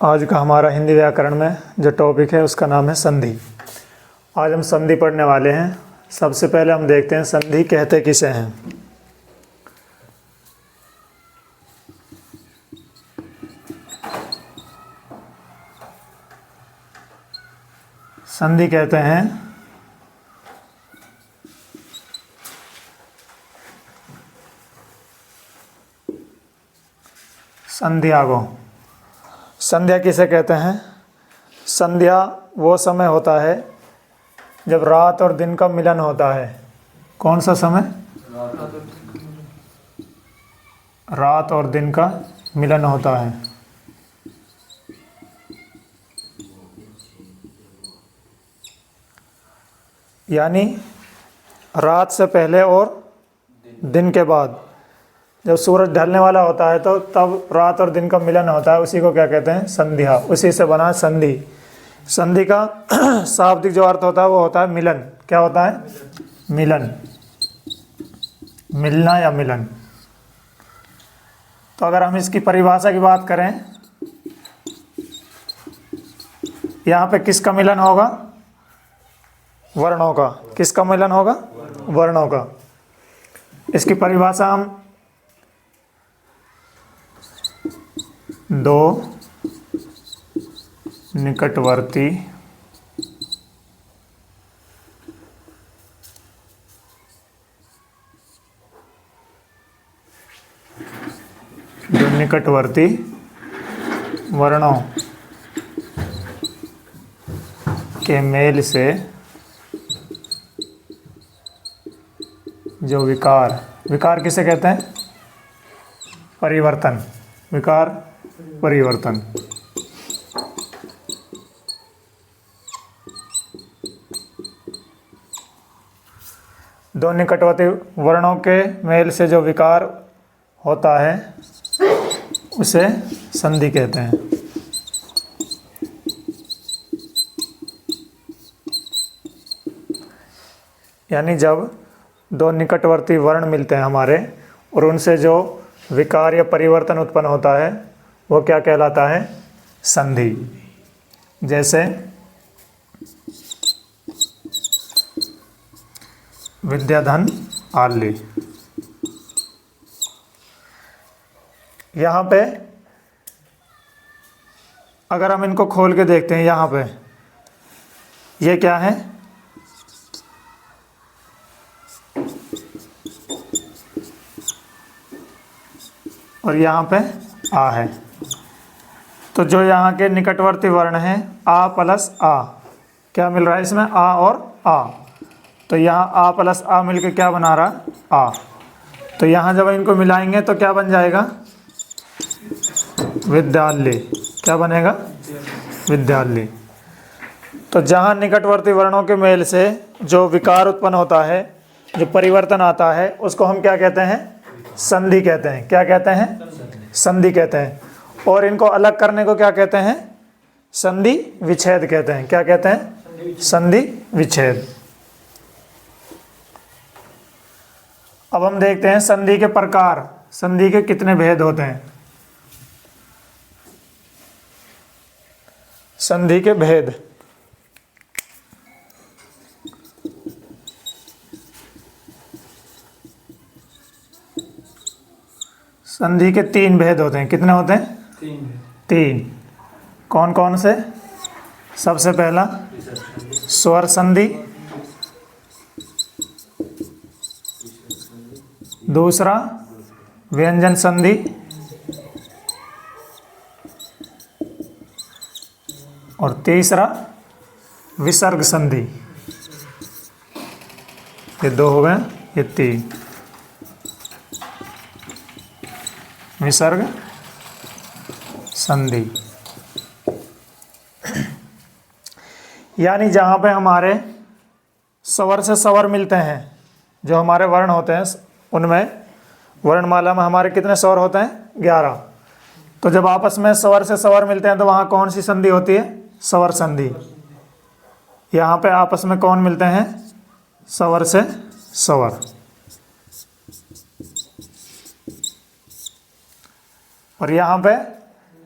आज का हमारा हिंदी व्याकरण में जो टॉपिक है उसका नाम है संधि। आज हम संधि पढ़ने वाले हैं। सबसे पहले हम देखते हैं संधि कहते किसे हैं। संधि कहते हैं संध्या को। संध्या किसे कहते हैं? संध्या वो समय होता है जब रात और दिन का मिलन होता है। कौन सा समय? रात और दिन का मिलन होता है। यानी रात से पहले और दिन के बाद जब सूरज ढलने वाला होता है तो तब रात और दिन का मिलन होता है। उसी को क्या कहते हैं? संध्या। उसी से बना संधि। संधि का शाब्दिक जो अर्थ होता है वो होता है मिलन। क्या होता है? मिलन, मिलना या मिलन। तो अगर हम इसकी परिभाषा की बात करें, यहाँ पे किसका मिलन होगा? वर्णों का। किसका मिलन होगा? वर्णों का। इसकी परिभाषा हम दो निकटवर्ती वर्णों के मेल से जो विकार किसे कहते हैं? परिवर्तन। विकार, परिवर्तन। दो निकटवर्ती वर्णों के मेल से जो विकार होता है उसे संधि कहते हैं। यानी जब दो निकटवर्ती वर्ण मिलते हैं हमारे और उनसे जो विकार या परिवर्तन उत्पन्न होता है वो क्या कहलाता है? संधि। जैसे विद्याधन आल्ली। यहाँ पे अगर हम इनको खोल के देखते हैं, यहाँ पे ये क्या है? और यहाँ पे आ है। तो जो यहाँ के निकटवर्ती वर्ण हैं आ प्लस आ, क्या मिल रहा है इसमें? आ और आ। तो यहाँ आ प्लस आ मिलके क्या बना रहा? आ। तो यहाँ जब इनको मिलाएंगे तो क्या बन जाएगा? विद्यालय। क्या बनेगा? विद्यालय। तो जहाँ निकटवर्ती वर्णों के मेल से जो विकार उत्पन्न होता है, जो परिवर्तन आता है, उसको हम क्या कहते हैं? संधि कहते हैं। क्या कहते हैं? संधि कहते हैं। और इनको अलग करने को क्या कहते हैं? संधि विच्छेद कहते हैं। क्या कहते हैं? संधि विच्छेद। अब हम देखते हैं संधि के प्रकार। संधि के कितने भेद होते हैं? संधि के भेद। संधि के तीन भेद होते हैं। कितने होते हैं? तीन। कौन कौन से? सबसे पहला स्वर संधि, दूसरा व्यंजन संधि, और तीसरा विसर्ग संधि। ये दो हो गए, ये तीन। विसर्ग संधि यानी जहाँ पे हमारे स्वर से स्वर मिलते हैं, जो हमारे वर्ण होते हैं उनमें वर्णमाला में हमारे कितने स्वर होते हैं? 11। तो जब आपस में स्वर से स्वर मिलते हैं तो वहाँ कौन सी संधि होती है? स्वर संधि। यहाँ पे आपस में कौन मिलते हैं? स्वर से स्वर। और यहाँ पे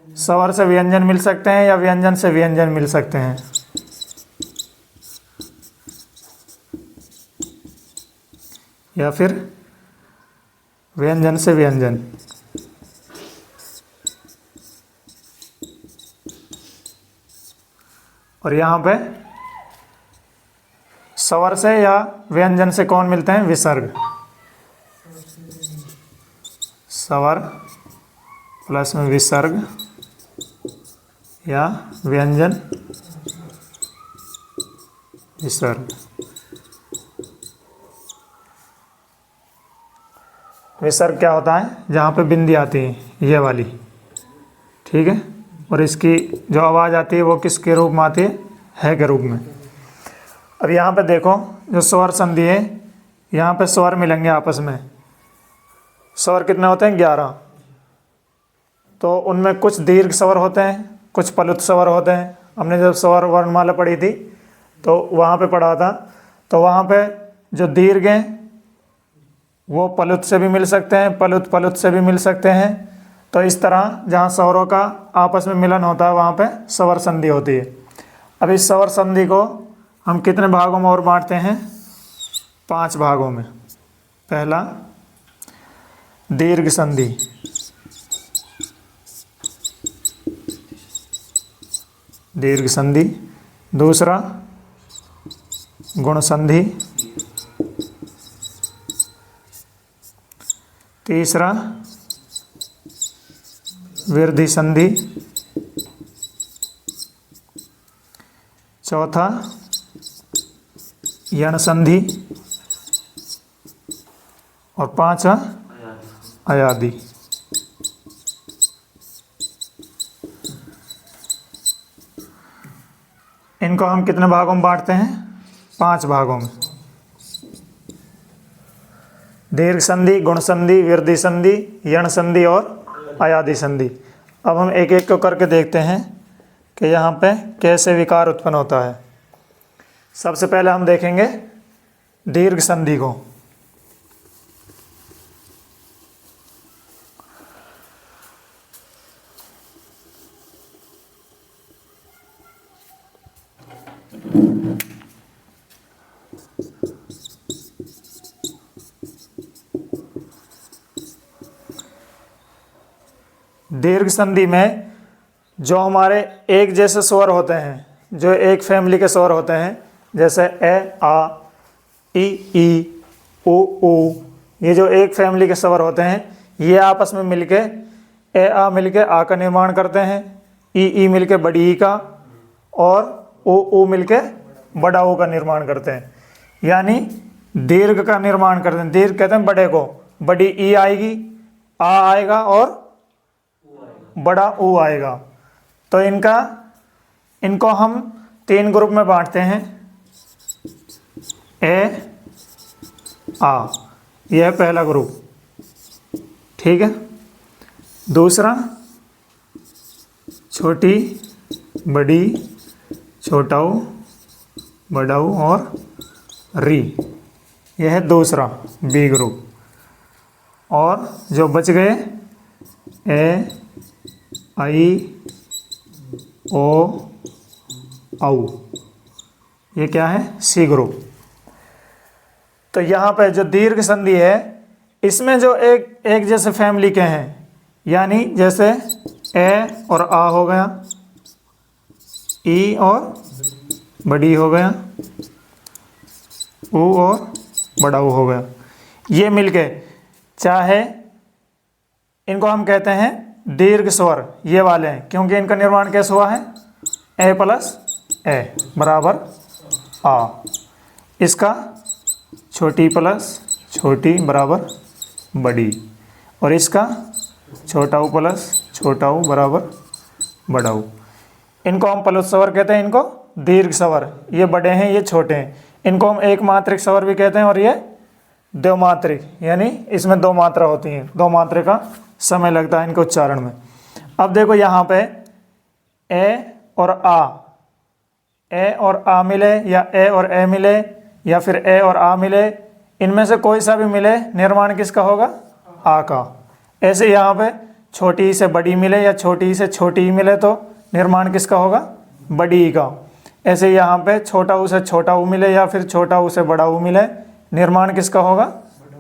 स्वर से व्यंजन मिल सकते हैं या व्यंजन से व्यंजन मिल सकते हैं। या फिर व्यंजन से व्यंजन। और यहाँ पे स्वर से या व्यंजन से कौन मिलते हैं? विसर्ग। स्वर प्लस में विसर्ग या व्यंजन विसर्ग। विसर्ग क्या होता है? जहाँ पे बिंदी आती है, ये वाली, ठीक है। और इसकी जो आवाज़ आती है वो किसके रूप में आती है के रूप में। अब यहाँ पे देखो जो स्वर संधि है, यहाँ पे स्वर मिलेंगे आपस में। स्वर कितने होते हैं? 11। तो उनमें कुछ दीर्घ स्वर होते हैं, कुछ पलुत स्वर होते हैं। हमने जब स्वर वर्णमाला पढ़ी थी तो वहाँ पे पढ़ा था, तो वहाँ पे जो दीर्घ हैं वो पलुत से भी मिल सकते हैं, पलुत से भी मिल सकते हैं। तो इस तरह जहाँ स्वरों का आपस में मिलन होता है वहाँ पे स्वर संधि होती है। अब इस स्वर संधि को हम कितने भागों में और बांटते हैं? 5 भागों में। पहला दीर्घ संधि, दीर्घ संधि। दूसरा गुण संधि। तीसरा वृद्धि संधि। चौथा यण संधि। और 5वां अयादि। इनको हम कितने भागों में बांटते हैं? 5 भागों में। दीर्घ संधि, गुण संधि, वृद्धि संधि, यण संधि और अयादि संधि। अब हम एक एक को करके देखते हैं कि यहाँ पे कैसे विकार उत्पन्न होता है। सबसे पहले हम देखेंगे दीर्घ संधि को। दीर्घ संधि में जो हमारे एक जैसे स्वर होते हैं, जो एक फैमिली के स्वर होते हैं, जैसे ए, आ, ई, उ, ये जो एक फैमिली के स्वर होते हैं, ये आपस में मिलके ए, आ मिलके आ का निर्माण करते हैं, ई मिलके बड़ी ई का, और उ मिलके बड़ा ऊ का निर्माण करते हैं। यानी दीर्घ का निर्माण करते हैं। दीर्घ कहते हैं बड़े को, बड़ी ई आएगी, आ आएगा और बड़ा ऊ आएगा। तो इनको हम 3 ग्रुप में बांटते हैं। ए, आ, यह पहला ग्रुप, ठीक है। दूसरा छोटी, बड़ी, छोटा ऊ, बड़ा ऊ और री, यह है दूसरा बी ग्रुप। और जो बच गए ए, आई, ओ, औ, ये क्या है? C group. तो यहाँ पे जो दीर्घ संधि है, इसमें जो एक जैसे फैमिली के हैं, यानी जैसे ए और आ हो गया, ई और बड़ी हो गया, ऊ और बड़ा ऊ हो गया। ये मिलके चाहे इनको हम कहते हैं दीर्घ स्वर, ये वाले हैं, क्योंकि इनका निर्माण कैसे हुआ है? ए प्लस ए बराबर आ। इसका छोटी प्लस छोटी बराबर बड़ी, और इसका छोटा ऊ प्लस छोटा ऊ बराबर बड़ा ऊ। इनको हम पलुत स्वर कहते हैं, इनको दीर्घ स्वर। ये बड़े हैं, ये छोटे हैं। इनको हम एक मात्रिक स्वर भी कहते हैं, और ये द्विमात्रिक, यानी इसमें 2 मात्रा होती हैं। 2 मात्रा का समय लगता है इनके उच्चारण में। अब देखो यहाँ पे ए और आ मिले, या ए और ए मिले, या फिर ए और आ मिले, इनमें से कोई सा भी मिले, निर्माण किसका होगा? आ का। ऐसे यहाँ पे छोटी ई से बड़ी मिले या छोटी ई से छोटी ई मिले तो निर्माण किसका होगा? बड़ी ई का। ऐसे यहाँ पे छोटा ऊ से छोटा ऊ मिले या फिर छोटा ऊ से बड़ा ऊ मिले, निर्माण किसका होगा?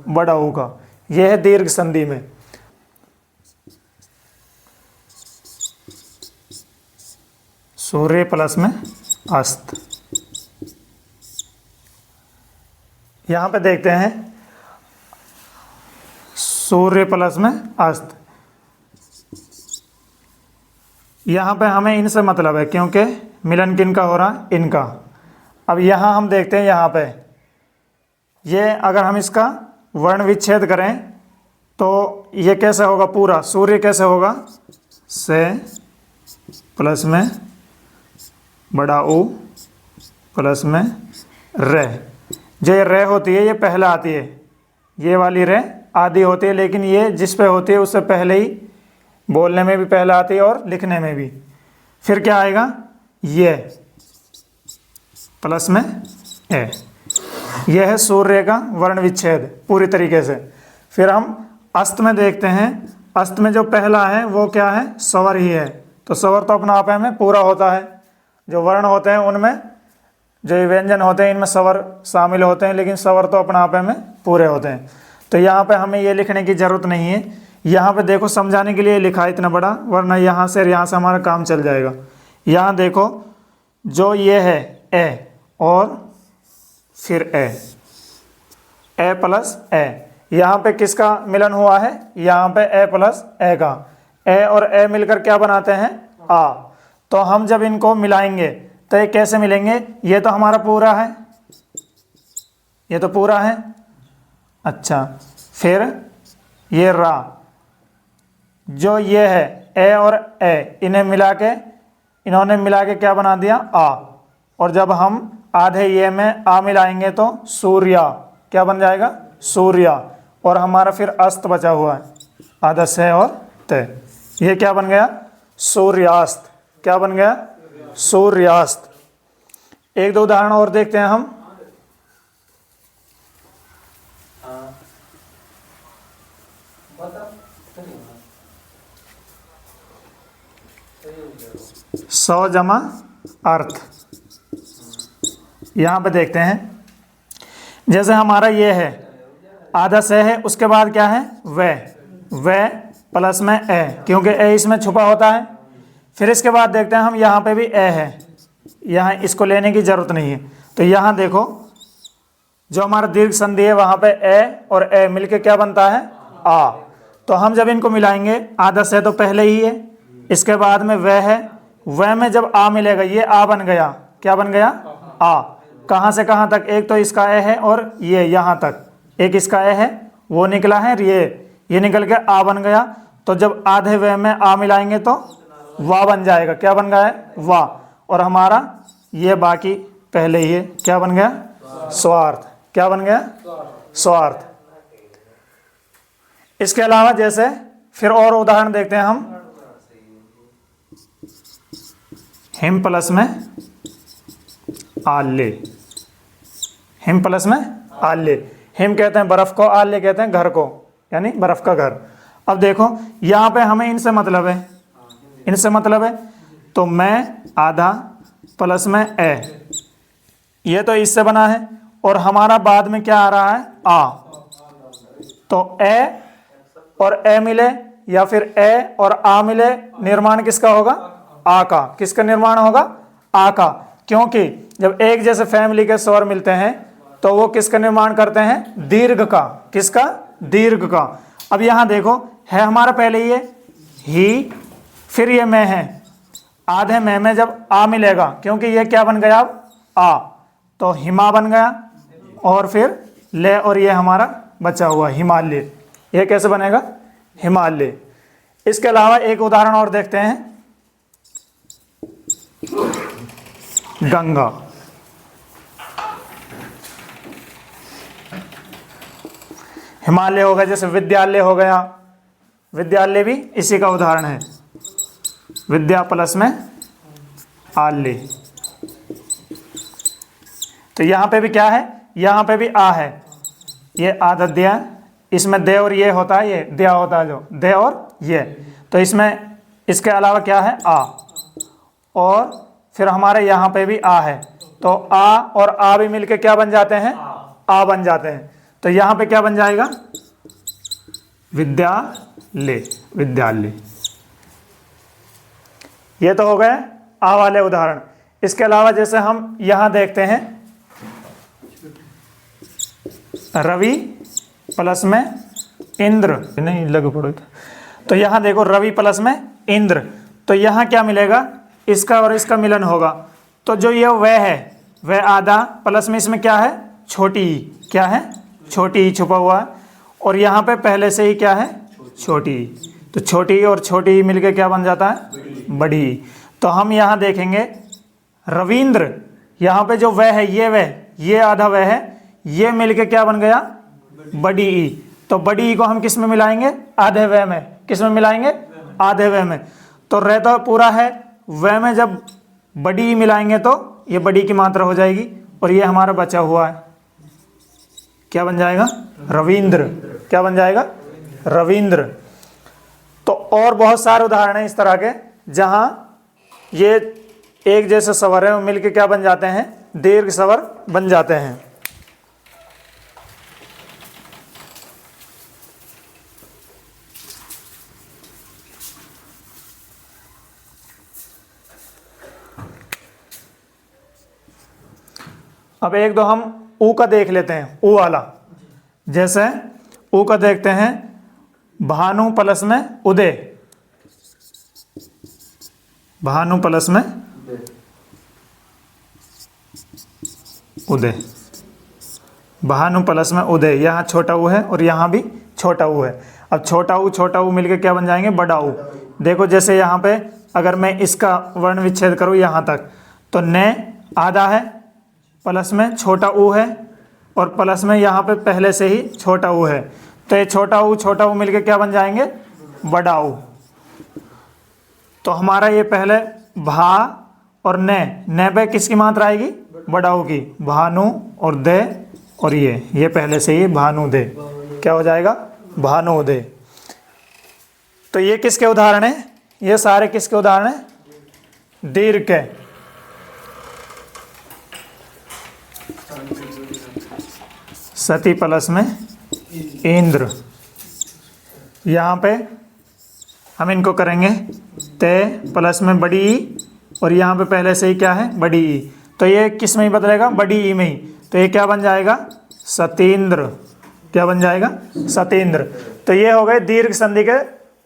बड़ा ऊ का। यह है दीर्घ संधि में। सूर्य प्लस में अस्त। यहाँ पे देखते हैं सूर्य प्लस में अस्त। यहाँ पे हमें इनसे मतलब है क्योंकि मिलन किनका हो रहा? इनका। अब यहाँ हम देखते हैं, यहाँ पे ये अगर हम इसका वर्ण विच्छेद करें तो ये कैसे होगा? पूरा सूर्य कैसे होगा? से प्लस में बड़ा ऊ प्लस में रे। जो ये रे होती है ये पहले आती है, ये वाली रे आधी होती है, लेकिन ये जिस पे होती है उससे पहले ही बोलने में भी पहले आती है और लिखने में भी। फिर क्या आएगा? ये प्लस में ए। यह है सूर्य का वर्ण विच्छेद पूरी तरीके से। फिर हम अस्त में देखते हैं। अस्त में जो पहला है वो क्या है? स्वर ही है। तो स्वर तो अपना आप में पूरा होता है। जो वर्ण होते हैं उनमें जो ये व्यंजन होते हैं इनमें स्वर शामिल होते हैं, लेकिन स्वर तो अपना आप में पूरे होते हैं। तो यहाँ पे हमें ये लिखने की ज़रूरत नहीं है। यहाँ पे देखो समझाने के लिए लिखा है इतना बड़ा, वरना यहाँ से हमारा काम चल जाएगा। यहाँ देखो जो ये है ए और फिर ए प्लस ए, यहाँ पे किसका मिलन हुआ है? यहाँ पे ए प्लस ए का। ए और ए मिलकर क्या बनाते हैं? आ। तो हम जब इनको मिलाएंगे तो ये कैसे मिलेंगे? ये तो हमारा पूरा है, ये तो पूरा है। अच्छा, फिर ये रा, जो ये है ए और ए, इन्होंने मिला के क्या बना दिया? आ। और जब हम आधे ये में आ मिलाएंगे तो सूर्या क्या बन जाएगा? सूर्या। और हमारा फिर अस्त बचा हुआ है, आधा से और ते। ये क्या बन गया? सूर्यास्त। क्या बन गया? सूर्यास्त। एक दो उदाहरण और देखते हैं हम। सौ जमा अर्थ। यहाँ पे देखते हैं, जैसे हमारा ये है आधा से है, उसके बाद क्या है? वे प्लस में ए, क्योंकि ए इसमें छुपा होता है। फिर इसके बाद देखते हैं हम, यहाँ पे भी ए है, यहाँ इसको लेने की ज़रूरत नहीं है। तो यहाँ देखो जो हमारा दीर्घ संधि है वहाँ पे ए और ए मिलके क्या बनता है? आ। तो हम जब इनको मिलाएंगे, आधा से तो पहले ही है, इसके बाद में वह है, वह में जब आ मिलेगा ये आ बन गया। क्या बन गया? आ। कहाँ से कहाँ तक? एक तो इसका ए है और ये यहाँ तक, एक इसका ए है वो निकला है, ये निकल के आ बन गया। तो जब आधे वे में आ मिलाएंगे तो वाह बन जाएगा। क्या बन गया है? वाह। और हमारा ये बाकी पहले ही है, क्या बन गया? स्वार्थ। क्या बन गया? स्वार्थ। इसके अलावा जैसे फिर और उदाहरण देखते हैं हम। हिम प्लस में आल्य। हिम प्लस में आल्य। हिम कहते हैं बर्फ को, आल्य कहते हैं घर को, यानी बर्फ का घर। अब देखो यहाँ पे हमें इनसे मतलब है, इनसे मतलब है तो मैं आधा प्लस में ए, ये तो इससे बना है और हमारा बाद में क्या आ रहा है? आ। तो ए और ए मिले या फिर ए और आ मिले, निर्माण किसका होगा? आ का। किसका निर्माण होगा? आ का। क्योंकि जब एक जैसे फैमिली के स्वर मिलते हैं तो वो किसका निर्माण करते हैं? दीर्घ का। किसका? दीर्घ का। अब यहाँ देखो है हमारा पहले ये ही, फिर ये मैं है, आधे में जब आ मिलेगा, क्योंकि ये क्या बन गया अब? आ, तो हिमा बन गया। और फिर ले और ये हमारा बचा हुआ हिमालय। ये कैसे बनेगा? हिमालय। इसके अलावा एक उदाहरण और देखते हैं, गंगा। हिमालय हो गया, जैसे विद्यालय हो गया, विद्यालय भी इसी का उदाहरण है। विद्या प्लस में आल्य। तो यहाँ पे भी क्या है? यहाँ पे भी आ है, ये आदद्या, इसमें दे और ये होता है, ये दया होता है, जो दे और ये। तो इसमें इसके अलावा क्या है, आ, और फिर हमारे यहाँ पे भी आ है, तो आ और आ भी मिलके क्या बन जाते हैं, आ बन जाते हैं। तो यहाँ पे क्या बन जाएगा, विद्यालय, विद्यालय। ये तो हो गए आ वाले उदाहरण। इसके अलावा जैसे हम यहाँ देखते हैं रवि प्लस में इंद्र, नहीं लग पड़ो, तो यहाँ देखो रवि प्लस में इंद्र, तो यहाँ क्या मिलेगा, इसका और इसका मिलन होगा। तो जो ये वह है, वह आधा प्लस में इसमें क्या है, छोटी ई, क्या है, छोटी ई छुपा हुआ है, और यहाँ पे पहले से ही क्या है, छोटी ई। तो छोटी ई और छोटी ई मिलके क्या बन जाता है, बड़ी ई। तो हम यहाँ देखेंगे रविंद्र, यहाँ पे जो वह है, ये वह, ये आधा वह है, ये मिलके क्या बन गया, बड़ी ई। तो बड़ी ई को हम किस में मिलाएंगे, आधे वह में। किस में मिलाएंगे, आधे वह में। तो रहता पूरा है, वह में जब बड़ी ई मिलाएंगे तो ये बड़ी की मात्रा हो जाएगी, और ये हमारा बचा हुआ है, क्या बन जाएगा, रविंद्र। क्या बन जाएगा, रविंद्र। तो और बहुत सारे उदाहरण हैं इस तरह के, जहां ये एक जैसे स्वर है मिलके क्या बन जाते हैं, दीर्घ स्वर बन जाते हैं। अब एक दो हम ऊ का देख लेते हैं, ऊ वाला। जैसे ऊ का देखते हैं, भानु प्लस में उदय, भानु प्लस में उदय, भानु प्लस में उदय। यहाँ छोटा ऊ है और यहाँ भी छोटा ऊ है। अब छोटा ऊ मिलके क्या बन जाएंगे, बड़ा ऊ। देखो जैसे यहाँ पे अगर मैं इसका वर्ण विच्छेद करूँ यहाँ तक, तो न आधा है, प्लस में छोटा ऊ है, और प्लस में यहाँ पे पहले से ही छोटा ऊ है। तो ये छोटा ऊ मिलके क्या बन जाएंगे, बड़ा ऊ। तो हमारा ये पहले भा और न पे किसकी मात्रा आएगी, बड़ा ऊ की, भानु और दे, और ये पहले से ही भानु दे, क्या हो जाएगा, भानु दे। तो ये किसके उदाहरण है, ये सारे किसके उदाहरण है, दीर्घ के। सती प्लस में इंद्र, यहाँ पे हम इनको करेंगे ते प्लस में बड़ी ई, और यहाँ पे पहले से ही क्या है, बड़ी ई। तो ये किस में ही बदलेगा, बड़ी ई में ही। तो ये क्या बन जाएगा, सतीन्द्र। क्या बन जाएगा, सतीन्द्र। तो ये हो गए दीर्घ संधि के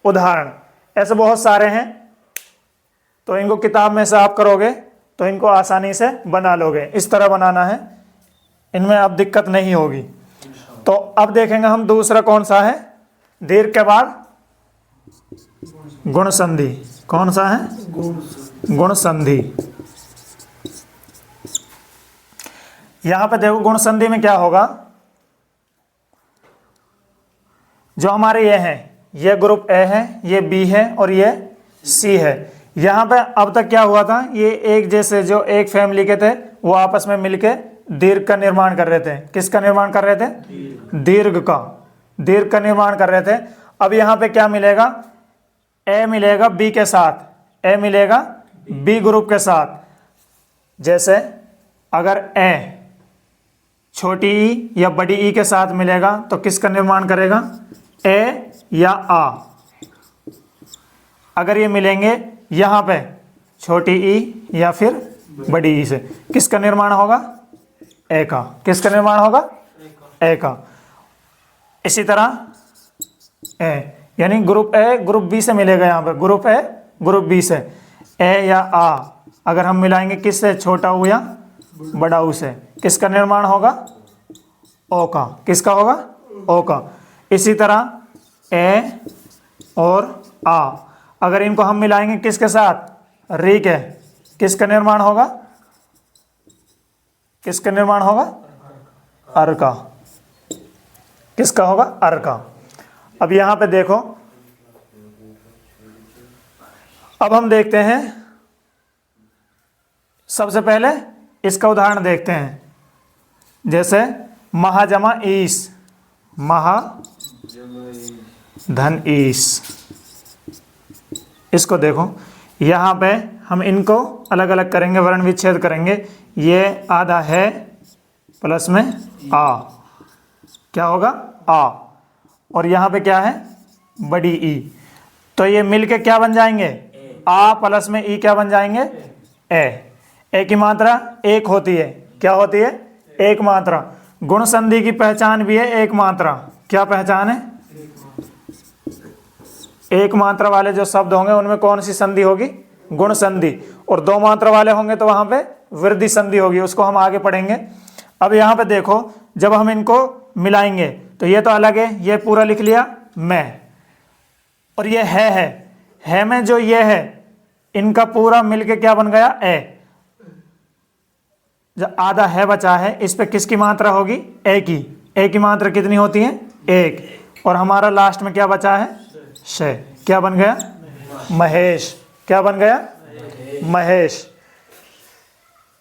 उदाहरण। ऐसे बहुत सारे हैं, तो इनको किताब में से आप करोगे तो इनको आसानी से बना लोगे। इस तरह बनाना है, इनमें अब दिक्कत नहीं होगी। तो अब देखेंगे हम दूसरा कौन सा है, दीर्घ के बाद गुण संधि। कौन सा है, गुण संधि। यहां पे देखो गुण संधि में क्या होगा, जो हमारे ये हैं, ये ग्रुप ए है, ये बी है और ये सी है। यहाँ पे अब तक क्या हुआ था, ये एक जैसे जो एक फैमिली के थे वो आपस में मिलके दीर्घ का निर्माण कर रहे थे। किसका निर्माण कर रहे थे, दीर्घ का, दीर्घ का निर्माण कर रहे थे। अब यहाँ पे क्या मिलेगा, ए मिलेगा बी के साथ, ए मिलेगा बी ग्रुप के साथ। जैसे अगर ए छोटी ई या बड़ी ई के साथ मिलेगा तो किसका निर्माण करेगा, ए या आ। अगर ये मिलेंगे यहाँ पे छोटी ई या फिर बड़ी ई से, किसका निर्माण होगा, ए का। किसका निर्माण होगा, ए का। इसी तरह ए यानी ग्रुप ए ग्रुप बी से मिलेगा, यहाँ पे ग्रुप ए ग्रुप बी से। ए या आ अगर हम मिलाएंगे किससे, छोटा ऊ या बड़ा ऊ से, किसका निर्माण होगा, ओ का। किसका होगा, ओ का। इसी तरह ए और आ अगर इनको हम मिलाएंगे किसके साथ, री के, किसका निर्माण होगा, किसका निर्माण होगा, अर का। किसका होगा, अर का। अब यहां पे देखो, अब हम देखते हैं, सबसे पहले इसका उदाहरण देखते हैं। जैसे महाजमा ईस, महा धन ईस। इसको देखो, यहाँ पे हम इनको अलग अलग करेंगे, वर्ण विच्छेद करेंगे। ये आधा है प्लस में आ, क्या होगा आ, और यहाँ पे क्या है बड़ी ई, तो ये मिलके क्या बन जाएंगे आ प्लस में ई क्या बन जाएंगे ए की मात्रा एक होती है, क्या होती है एक मात्रा। गुण संधि की पहचान भी है एक मात्रा, क्या पहचान है एक मात्रा वाले जो शब्द होंगे उनमें कौन सी संधि होगी गुण संधि, और दो मात्रा वाले होंगे तो वहां पे वृद्धि संधि होगी, उसको हम आगे पढ़ेंगे। अब यहाँ पे देखो जब हम इनको मिलाएंगे तो ये तो अलग है, ये पूरा लिख लिया मैं, और ये है में जो ये है इनका पूरा मिलके क्या बन गया ए। जो आधा है बचा है इस पे किसकी मात्रा होगी ए की मात्रा कितनी होती है एक, और हमारा लास्ट में क्या बचा है शे, क्या बन गया महेश, क्या बन गया महेश।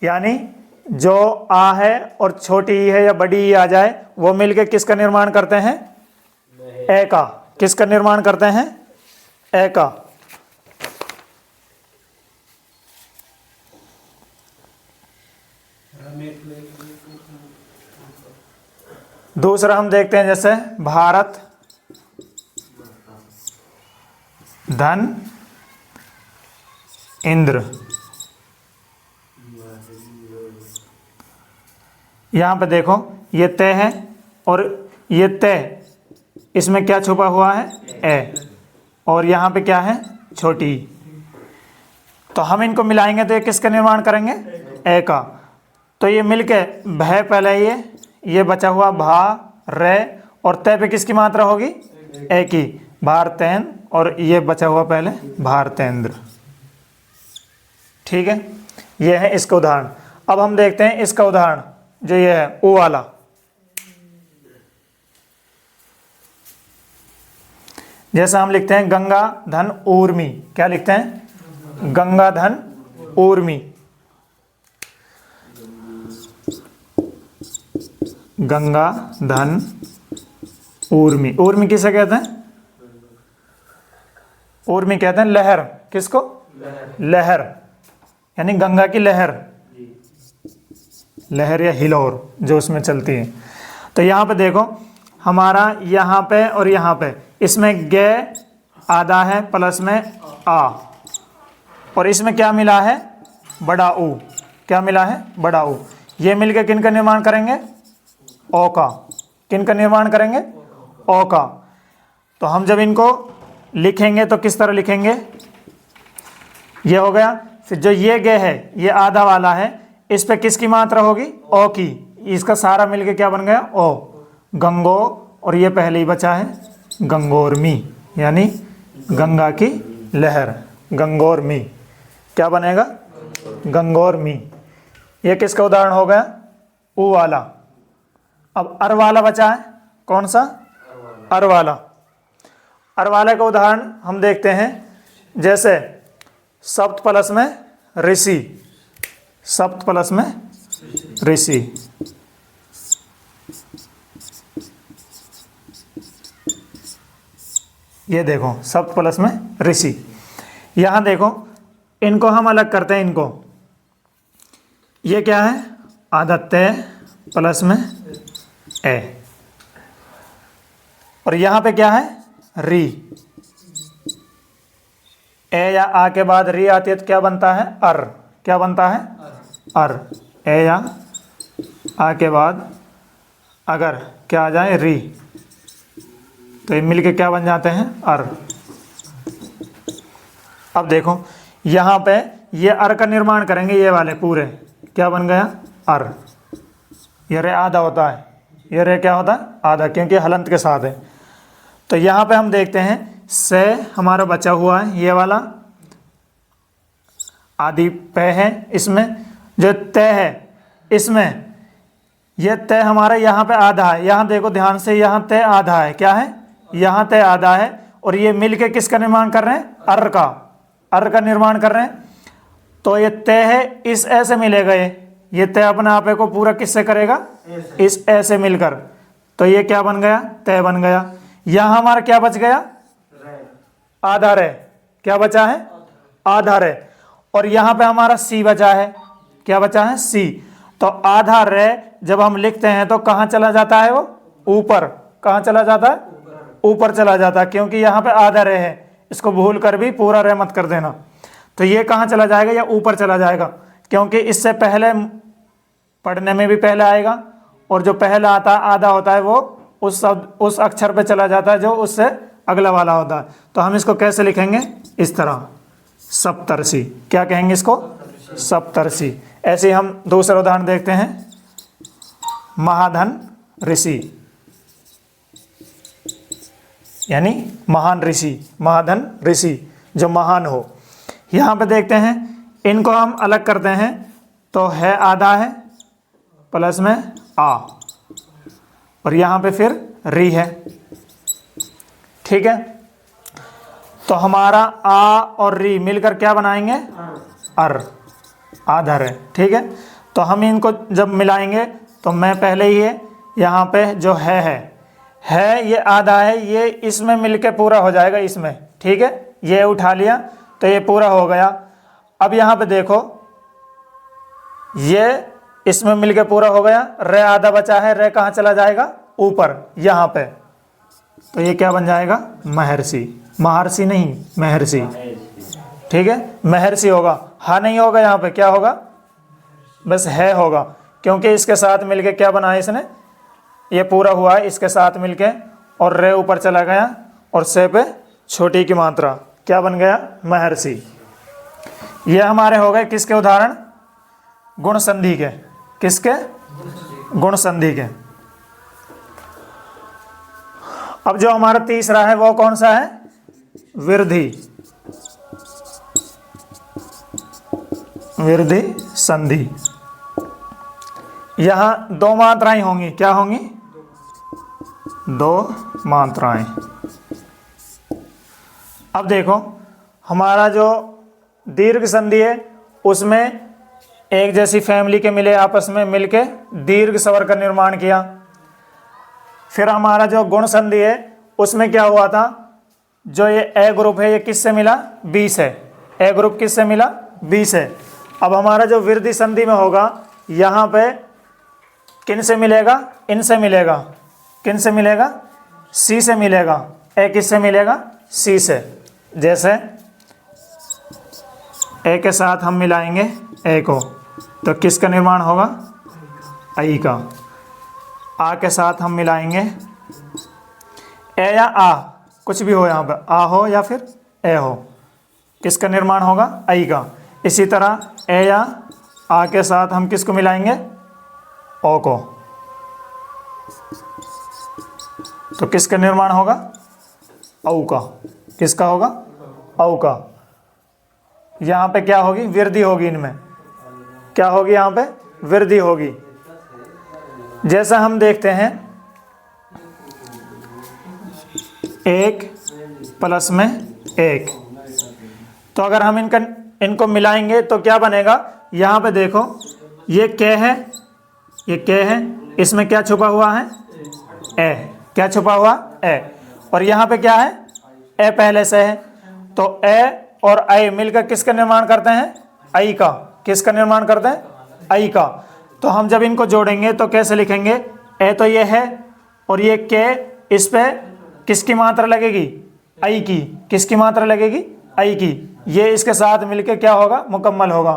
यानी जो आ है और छोटी ई है या बड़ी ई आ जाए वो मिलके किसका निर्माण करते हैं ए का, किसका निर्माण करते हैं ए का। दूसरा हम देखते हैं जैसे भारत धन इंद्र, यहां पे देखो ये तय है और ये तय, इसमें क्या छुपा हुआ है ए, और यहां पे क्या है छोटी, तो हम इनको मिलाएंगे तो ये किसका निर्माण करेंगे ए का। तो ये मिलके भय पहले ये बचा हुआ भा रे, और तय पे किसकी मात्रा होगी ए की भारतेंद्र, और ये बचा हुआ पहले भारतेंद्र, ठीक है। ये है इसका उदाहरण। अब हम देखते हैं इसका उदाहरण जो ये है ओ वाला। जैसा हम लिखते हैं गंगा धन ऊर्मी, क्या लिखते हैं गंगा धन ऊर्मी, गंगा धन ऊर्मी। ऊर्मी किसे कहते हैं ऊर्मी कहते हैं लहर, किसको लहर, यानी गंगा की लहर, लहर या हिलोर जो उसमें चलती है। तो यहाँ पे देखो हमारा यहाँ पे और यहाँ पे इसमें गे आधा है प्लस में आ, और इसमें क्या मिला है बड़ा ऊ, क्या मिला है बड़ा ऊ। ये मिलकर किन का निर्माण करेंगे ओ का, किन का निर्माण करेंगे ओ का। तो हम जब इनको लिखेंगे तो किस तरह लिखेंगे, ये हो गया। फिर जो ये गे है ये आधा वाला है, इस पे किसकी मात्रा होगी ओ की, इसका सारा मिलके क्या बन गया ओ गंगो, और ये पहले ही बचा है गंगोरमी, यानी गंगा की लहर गंगोरमी, क्या बनेगा गंगोरमी। ये किसका उदाहरण हो गया ऊ वाला। अब अर वाला बचा है, कौन सा अर वाला। अर वाले का उदाहरण हम देखते हैं जैसे सप्त प्लस में ऋषि, सप्त प्लस में ऋषि, ये देखो सप्त प्लस में ऋषि। यहां देखो इनको हम अलग करते हैं, इनको ये क्या है आदत्य प्लस में ए, और यहां पे क्या है री, ए या आ के बाद री आती है तो क्या बनता है अर, क्या बनता है अर। ए या आ के बाद अगर क्या आ जाए री, तो ये मिलके क्या बन जाते हैं अर। अब देखो यहाँ पे ये अर का निर्माण करेंगे, ये वाले पूरे क्या बन गया अर। ये रे आधा होता है, ये रे क्या होता है आधा, क्योंकि हलंत के साथ है। तो यहाँ पे हम देखते हैं से हमारा बचा हुआ है ये वाला आदि पे है, इसमें जो तय है इसमें ये तय हमारा यहाँ पे आधा है। यहाँ देखो ध्यान से, यहाँ तय आधा है, क्या है यहाँ तय आधा है, और ये मिलके किसका निर्माण कर रहे हैं अर का, अर का निर्माण कर रहे हैं। तो ये तय है इस ए से मिलेगा, ये तय अपने आपे को पूरा किससे करेगा इस ए से मिलकर, तो ये क्या बन गया तय बन गया। यहाँ हमारा क्या बच गया आधा रे, क्या बचा है? आधा रे। और यहाँ पे हमारा सी बचा है, क्या बचा है? सी। तो आधा रे जब हम लिखते हैं तो कहाँ चला जाता है वो? ऊपर। कहाँ चला जाता है? ऊपर चला जाता है, क्योंकि यहाँ पे आधा रे है, इसको भूल कर भी पूरा रे मत कर देना। तो ये कहाँ चला जाएगा? या ऊपर चला जाएगा, क्योंकि इससे पहले पढ़ने में भी पहले आएगा, और जो पहला आता है आधा होता है वो उस शब्द उस अक्षर पे चला जाता है जो उससे अगला वाला होता है। तो हम इसको कैसे लिखेंगे? इस तरह, सप्तर्षि। क्या कहेंगे इसको? सप्तर्षि। ऐसे हम दूसरा उदाहरण देखते हैं, महाधन ऋषि, यानी महान ऋषि, महाधन ऋषि जो महान हो। यहाँ पे देखते हैं, इनको हम अलग करते हैं तो है आधा है प्लस में आ, और यहाँ पे फिर री है। ठीक है, तो हमारा आ और री मिलकर क्या बनाएंगे? अर, आधर है। ठीक है, तो हम इनको जब मिलाएंगे तो मैं पहले ही है यहाँ पे जो है ये आधा है, ये इसमें मिलके पूरा हो जाएगा इसमें। ठीक है, ये उठा लिया तो ये पूरा हो गया। अब यहाँ पे देखो, ये इसमें मिलके पूरा हो गया, रे आधा बचा है, रे कहाँ चला जाएगा? ऊपर, यहाँ पे। तो ये क्या बन जाएगा? महर्षि। महर्षि नहीं, महर्षि। ठीक है, महर्षि होगा, हा नहीं होगा, यहाँ पे क्या होगा? बस है होगा, क्योंकि इसके साथ मिलके क्या बनाया इसने? ये पूरा हुआ है इसके साथ मिलके, और रे ऊपर चला गया और से पे छोटी की मात्रा, क्या बन गया? महर्षि। ये हमारे हो गए किसके उदाहरण? गुण संधि के। किसके? गुण संधि के। अब जो हमारा तीसरा है वो कौन सा है? वृद्धि, वृद्धि संधि। यहां दो मात्राएं होंगी, क्या होंगी? दो मात्राएं। अब देखो, हमारा जो दीर्घ संधि है उसमें एक जैसी फैमिली के मिले, आपस में मिलके दीर्घ स्वर का निर्माण किया। फिर हमारा जो गुण संधि है उसमें क्या हुआ था? जो ये ए ग्रुप है ये किससे मिला? बी से। ए ग्रुप किससे मिला? बी से। अब हमारा जो वृद्धि संधि में होगा, यहाँ पे किन से मिलेगा? इनसे मिलेगा। किन से मिलेगा? सी से मिलेगा। ए किससे मिलेगा? सी से। जैसे ए के साथ हम मिलाएंगे ए को, तो किसका निर्माण होगा? आई का। आ के साथ हम मिलाएंगे ए या आ, कुछ भी हो, यहाँ पे आ हो या फिर ए हो, किसका निर्माण होगा? आई का। इसी तरह ए या आ के साथ हम किसको मिलाएंगे? ओ को, तो किसका निर्माण होगा? औ का। किसका होगा? औ का। यहाँ पे क्या होगी? वृद्धि होगी इनमें। क्या होगी? यहाँ पे वृद्धि होगी। जैसा हम देखते हैं, एक प्लस में एक, तो अगर हम इनको मिलाएंगे तो क्या बनेगा? यहाँ पे देखो, ये क है, ये क है, इसमें क्या छुपा हुआ है? ए। क्या छुपा हुआ? ए। और यहाँ पे क्या है? ए पहले से है, तो ए और आई मिलकर किसका निर्माण करते हैं? आई का। किसका निर्माण करते हैं? आई का। तो हम जब इनको जोड़ेंगे तो कैसे लिखेंगे? ए तो ये है, और ये के, इस पे किसकी मात्रा लगेगी? आई की। किसकी मात्रा लगेगी? आई की। ये इसके साथ मिलकर क्या होगा? मुकम्मल होगा।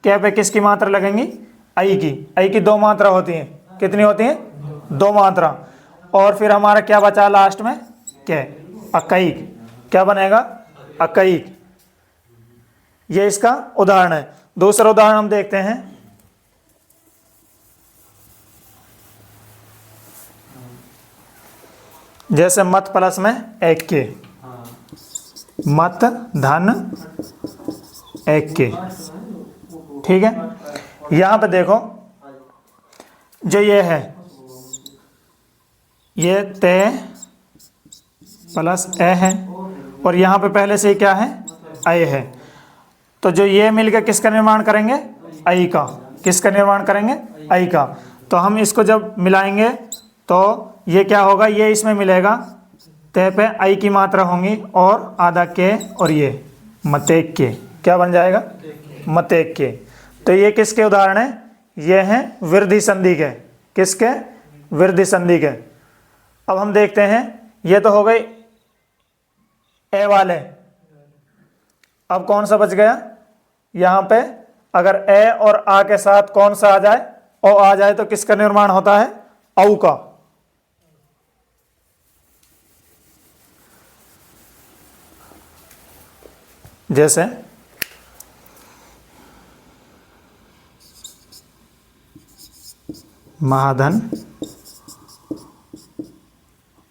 के पे किसकी मात्रा लगेंगी? आई की। आई की दो मात्रा होती हैं। कितनी होती हैं? दो मात्रा। और फिर हमारा क्या बचा लास्ट में? के, अकैक। क्या बनेगा? अकैक। ये इसका उदाहरण है। दूसरा उदाहरण हम देखते हैं, जैसे मत प्लस में एक के, मत धन एक के। ठीक है, यहां पे देखो, जो ये है, ये ते प्लस ए है, और यहाँ पे पहले से क्या है? आई है। तो जो ये मिलकर किसका निर्माण करेंगे? आई का। किसका निर्माण करेंगे? आई का। तो हम इसको जब मिलाएंगे तो ये क्या होगा? ये इसमें मिलेगा, ते पे आई की मात्रा होंगी और आधा के, और ये मतेक्य, क्या बन जाएगा? मतेक्य। तो ये किसके उदाहरण है? ये हैं वृद्धि संधि के। किसके? वृद्धि संधि के। अब हम देखते हैं, ये तो हो गई ए वाले। अब कौन सा बच गया? यहाँ पे अगर ए और आ के साथ कौन सा आ जाए? ओ आ जाए तो किसका निर्माण होता है? औ का। जैसे महाधन,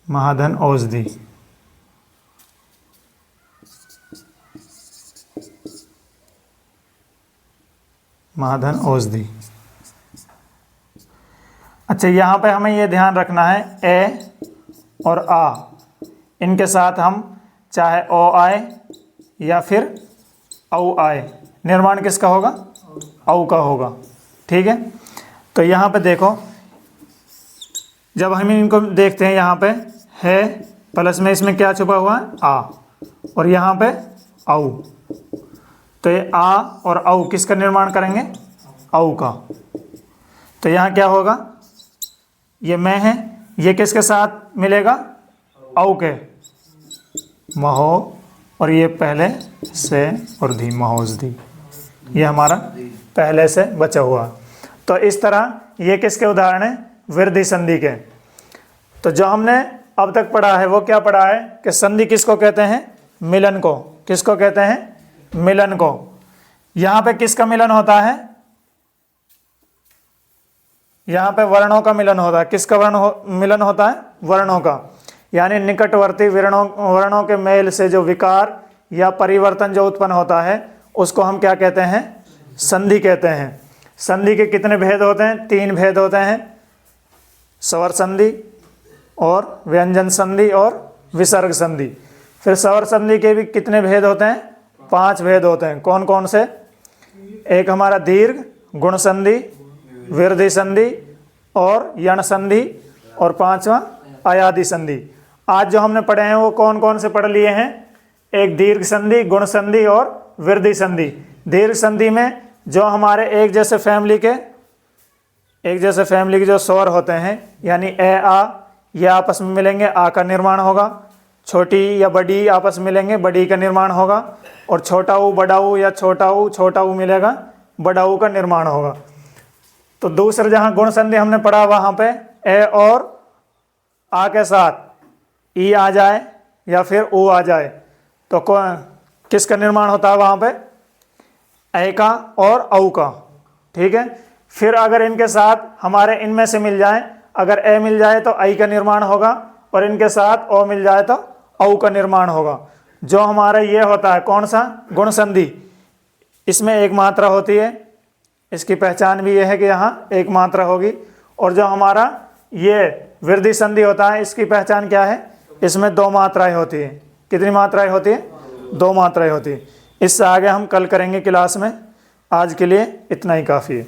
महाधन औषधि। महाधन औषधि। अच्छा, यहाँ पे हमें ये ध्यान रखना है, ए और आ, इनके साथ हम चाहे ओ आए या फिर औ आए, निर्माण किसका होगा? औ का होगा। ठीक है। तो यहाँ पे देखो, जब हम इनको देखते हैं, यहाँ पे है प्लस में इसमें क्या छुपा हुआ है? आ, और यहाँ पे औ। तो ये आ और औ किसका निर्माण करेंगे? औ का। तो यहाँ क्या होगा? ये मैं है, ये किसके साथ मिलेगा? औ के, महो, और ये पहले से और धी, महोषधि। ये हमारा पहले से बचा हुआ। तो इस तरह ये किसके उदाहरण है? वृद्धि संधि के। तो जो हमने अब तक पढ़ा है वो क्या पढ़ा है कि संधि किसको कहते हैं? मिलन को। किसको कहते हैं? मिलन को। यहाँ पे किसका मिलन होता है? यहाँ पे वर्णों का मिलन होता है। किसका मिलन होता है? वर्णों का। यानी निकटवर्ती वर्णों के मेल से जो विकार या परिवर्तन जो उत्पन्न होता है उसको हम क्या कहते हैं? संधि कहते हैं। संधि के कितने भेद होते हैं? 3 भेद होते हैं, स्वर संधि और व्यंजन संधि और विसर्ग संधि। फिर स्वर संधि के भी कितने भेद होते हैं? 5 भेद होते हैं। कौन कौन से? एक हमारा दीर्घ, गुण संधि, वृद्धि संधि और यण संधि, और 5वां अयादि संधि। आज जो हमने पढ़े हैं वो कौन कौन से पढ़ लिए हैं? एक दीर्घ संधि, गुण संधि और वृद्धि संधि। दीर्घ संधि में जो हमारे एक जैसे फैमिली के जो स्वर होते हैं, यानी ए आ, ये आपस में मिलेंगे, आ का निर्माण होगा। छोटी या बड़ी आपस में मिलेंगे, बड़ी का निर्माण होगा। और छोटा ऊ बड़ा ऊ या छोटा ऊ मिलेगा, बड़ा ऊ का निर्माण होगा। तो दूसरा जहाँ गुण संधि हमने पढ़ा, वहाँ पे ए और आ के साथ ई आ जाए या फिर ऊ आ जाए तो किसका निर्माण होता है? वहाँ पे ए का और औ का। ठीक है। फिर अगर इनके साथ हमारे इनमें से मिल जाए, अगर ए मिल जाए तो आई का निर्माण होगा, और इनके साथ ओ मिल जाए तो औ का निर्माण होगा। जो हमारा ये होता है कौन सा? गुण संधि। इसमें एक मात्रा होती है, इसकी पहचान भी यह है कि यहाँ एक मात्रा होगी। और जो हमारा ये वृद्धि संधि होता है, इसकी पहचान क्या है? इसमें 2 मात्राएं होती हैं। कितनी मात्राएं होती हैं? 2 मात्राएं होती हैं। इससे आगे हम कल करेंगे क्लास में। आज के लिए इतना ही काफ़ी है।